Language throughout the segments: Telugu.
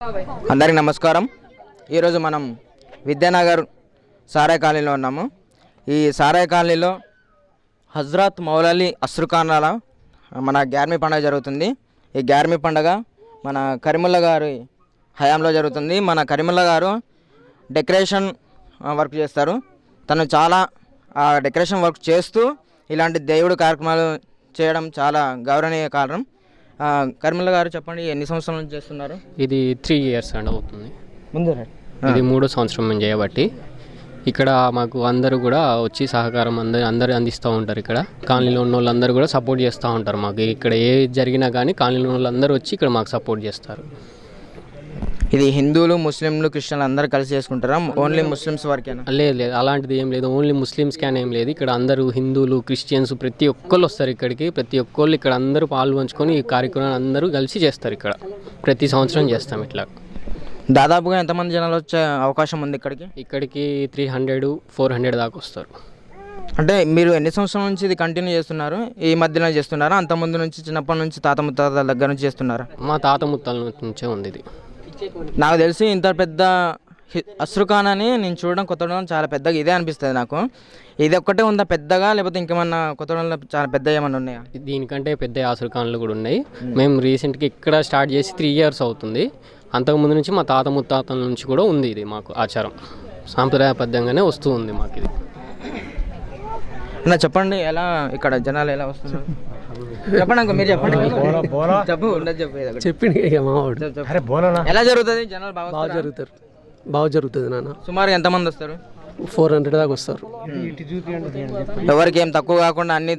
అందరికీ నమస్కారం. ఈరోజు మనం విద్యానగర్ సారాయ్ కాలనీలో ఉన్నాము. ఈ సారాయ్ కాలనీలో హజ్రత్ మౌలాలి అస్రుఖానాల మన గ్యార్మీ పండుగ జరుగుతుంది. ఈ గ్యార్మీ పండుగ మన కరీముల్లా గారి హయాంలో జరుగుతుంది. మన కరీముల్లా గారు డెకరేషన్ వర్క్ చేస్తారు. తను చాలా డెకరేషన్ వర్క్ చేస్తూ ఇలాంటి దేవుడు కార్యక్రమాలు చేయడం చాలా గౌరవనీయ కారణం. కరీముల్లా గారు చెప్పండి, ఎన్ని సంవత్సరాల నుంచి చేస్తున్నారు? ఇది 3 years అండి అవుతుంది. ముందు ఇది 3వ సంవత్సరం మేము చేయబట్టి ఇక్కడ మాకు అందరూ కూడా వచ్చి సహకారం అందరూ అందిస్తూ ఉంటారు. ఇక్కడ కాలనీలో ఉన్న వాళ్ళందరూ కూడా సపోర్ట్ చేస్తూ ఉంటారు మాకు. ఇక్కడ ఏ జరిగినా కానీ కాలనీలో వాళ్ళందరూ వచ్చి ఇక్కడ మాకు సపోర్ట్ చేస్తారు. ఇది హిందువులు, ముస్లింలు, క్రిస్టియన్లు అందరూ కలిసి చేసుకుంటారా? ఓన్లీ ముస్లిమ్స్ వరకేనా? లేదు, అలాంటిది ఏం లేదు. ఓన్లీ ముస్లిమ్స్కి అని ఏం లేదు. ఇక్కడ అందరూ హిందువులు, క్రిస్టియన్స్ ప్రతి ఒక్కళ్ళు వస్తారు ఇక్కడికి. ప్రతి ఒక్కళ్ళు ఇక్కడ అందరూ పాల్పంచుకొని ఈ కార్యక్రమాన్ని అందరూ కలిసి చేస్తారు. ఇక్కడ ప్రతి సంవత్సరం చేస్తాం ఇట్లా. దాదాపుగా ఎంతమంది జనాలు వచ్చే అవకాశం ఉంది ఇక్కడికి? ఇక్కడికి 300-400 దాకా వస్తారు. అంటే మీరు ఎన్ని సంవత్సరాల నుంచి ఇది కంటిన్యూ చేస్తున్నారు? ఈ మధ్యలో చేస్తున్నారా? అంతకుముందు నుంచి చిన్నప్పటి నుంచి తాత ముత్తాతల దగ్గర నుంచి చేస్తున్నారా? మా తాత ముత్తాల నుంచే ఉంది ఇది. నాకు తెలిసి ఇంత పెద్ద అస్రుఖాన్ అని నేను చూడడం కొత్తగూడెం చాలా పెద్దగా ఇదే అనిపిస్తుంది నాకు. ఇది ఒక్కటే ఉందా పెద్దగా, లేకపోతే ఇంకేమన్నా కొత్తగూడెంలో చాలా పెద్ద ఏమన్నా ఉన్నాయా? దీనికంటే పెద్ద అస్రుఖాన్లు కూడా ఉన్నాయి. మేము రీసెంట్గా ఇక్కడ స్టార్ట్ చేసి 3 years అవుతుంది. అంతకుముందు నుంచి మా తాత ముత్తాతల నుంచి కూడా ఉంది. ఇది మాకు ఆచారం సాంప్రదాయబద్ధంగానే వస్తూ ఉంది మాకు ఇది. అన్న చెప్పండి, ఎలా ఇక్కడ జనాలు ఎలా వస్తున్నారు? చెప్పండి అంక, మీరు చెప్పండి. చెప్పు చెప్పింది ఎలా జరుగుతుంది? జనాలు బాగా జరుగుతుంది నాన్న. సుమారు ఎంతమంది వస్తారు? 400 దాకా వస్తారు. ఎవరికి ఏం తక్కువ కాకుండా అన్ని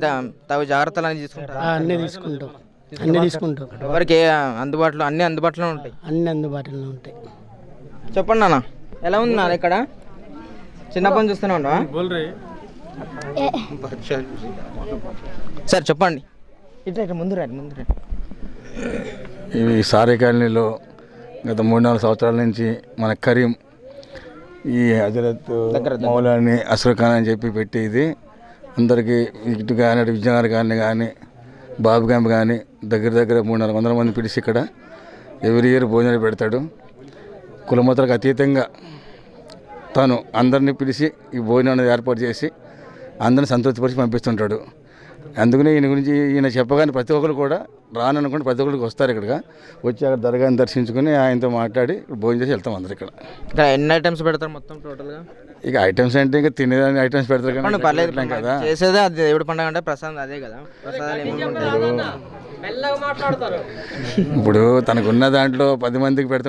తగు జాగ్రత్తలు అని తీసుకుంటారు. అన్నీ తీసుకుంటాం. ఎవరికి అందుబాటులో అన్ని అందుబాటులో ఉంటాయి. అన్ని అందుబాటులో ఉంటాయి. చెప్పండి నాన్న, ఎలా ఉంది నాన్న ఇక్కడ? చిన్నప్పటి నుంచి చూస్తూనే ఉండవా? సార్ చెప్పండి. ఇట్లా ముందు రండి. ఇవి సారాయ్ కాలనీలో గత 3-4 సంవత్సరాల నుంచి మన కరీం ఈ హజరత్ మౌలాని అస్రుఖాన్ అని చెప్పి పెట్టి ఇది అందరికీ ఇటు కానీ అటు విజయనగర్ కానీ బాబు క్యాంప్ కానీ దగ్గర 300-400 మంది పిలిచి ఇక్కడ ఎవ్రీ ఇయర్ భోజనాలు పెడతాడు. కులమతాలకు అతీతంగా తను అందరినీ పిలిచి ఈ భోజనం ఏర్పాటు చేసి అందరిని సంతృప్తిపరిచి పంపిస్తుంటాడు. అందుకనే ఈయన గురించి ఈయన చెప్పగానే ప్రతి ఒక్కరు కూడా రాననుకుంటే ప్రతి ఒక్కరికి వస్తారు. ఇక్కడికి వచ్చి అక్కడ దర్గాని దర్శించుకుని ఆయనతో మాట్లాడి భోజనం చేసి వెళ్తాం అందరు. ఇక్కడ ఎన్ని ఐటమ్స్ పెడతారు మొత్తం టోటల్గా? ఇక ఐటమ్స్ అంటే ఇంకా తినేదాన్ని ఐటమ్స్ పెడతారు కానీ పర్లేదు కదా, చేసేదే అది దేవుడి పండుగ అంటే ప్రసాదం అదే కదా. ప్రసాదాలు ఇప్పుడు తనకున్న దాంట్లో 10 మందికి పెడతాం.